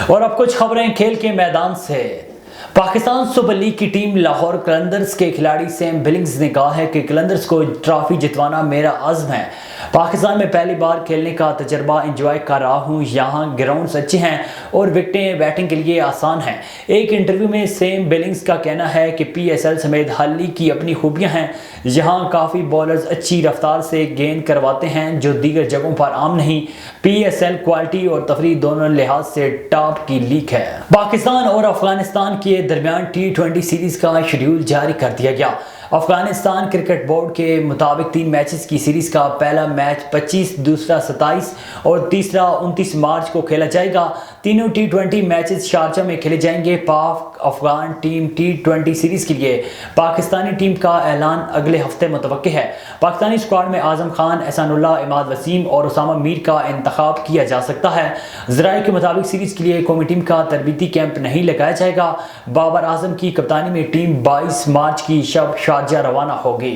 اور اب کچھ خبریں کھیل کے میدان سے۔ پاکستان سپر لیگ کی ٹیم لاہور قلندرز کے کھلاڑی سیم بلنگز نے کہا ہے کہ قلندرز کو ٹرافی جتوانا میرا عزم ہے۔ پاکستان میں پہلی بار کھیلنے کا تجربہ انجوائے کر رہا ہوں، یہاں گراؤنڈز اچھے ہیں اور وکٹیں بیٹنگ کے لیے آسان ہیں۔ ایک انٹرویو میں سیم بلنگز کا کہنا ہے کہ پی ایس ایل سمیت ہر لیگ کی اپنی خوبیاں ہیں، یہاں کافی بولرز اچھی رفتار سے گیند کرواتے ہیں جو دیگر جگہوں پر عام نہیں۔ پی ایس ایل کوالٹی اور تفریح دونوں لحاظ سے ٹاپ کی لیگ ہے۔ پاکستان اور افغانستان کے درمیان T20 سیریز کا شیڈول جاری کر دیا گیا۔ افغانستان کرکٹ بورڈ کے مطابق 3 میچز کی سیریز کا پہلا میچ 25، دوسرا 27 اور تیسرا 29 مارچ کو کھیلا جائے گا۔ تینوں T20 میچز شارجہ میں کھیلے جائیں گے۔ Pak Afghan team T20 series کے لیے پاکستانی ٹیم کا اعلان اگلے ہفتے متوقع ہے۔ پاکستانی اسکواڈ میں اعظم خان، احسان اللہ، عماد وسیم اور اسامہ میر کا انتخاب کیا جا سکتا ہے۔ ذرائع کے مطابق سیریز کے لیے قومی ٹیم کا تربیتی کیمپ نہیں لگایا جائے گا۔ بابر اعظم کی کپتانی میں ٹیم 22 مارچ کی شب شارجہ روانہ ہوگی۔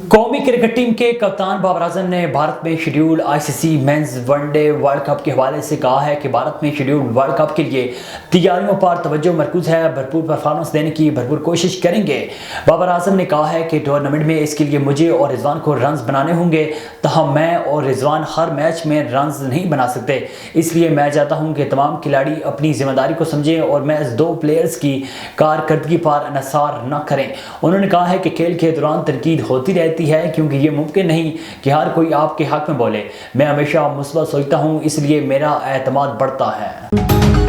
قومی کرکٹ ٹیم کے کپتان بابر اعظم نے بھارت میں schedule ICC men's one day world cup کے حوالے سے کہا ہے کہ بھارت میں شیڈول ورلڈ کپ کے لیے تیاریوں پر توجہ مرکوز ہے، بھرپور پرفارمنس دینے کی بھرپور کوشش کریں گے۔ بابر اعظم نے کہا ہے کہ ٹورنامنٹ میں اس کے لیے مجھے اور رضوان کو رنز بنانے ہوں گے، تاہم میں اور رضوان ہر میچ میں رنز نہیں بنا سکتے، اس لیے میں چاہتا ہوں کہ تمام کھلاڑی اپنی ذمہ داری کو سمجھیں اور محض 2 پلیئرز کی کارکردگی پر انحصار نہ کریں۔ انہوں نے کہا ہے کہ کھیل کے دوران تنقید ہوتی رہتی ہے کیونکہ یہ ممکن نہیں کہ ہر کوئی آپ کے حق میں بولے۔ میں ہمیشہ مثبت سوچتا ہوں، اس لیے میرا اعتماد بڑھتا ہے۔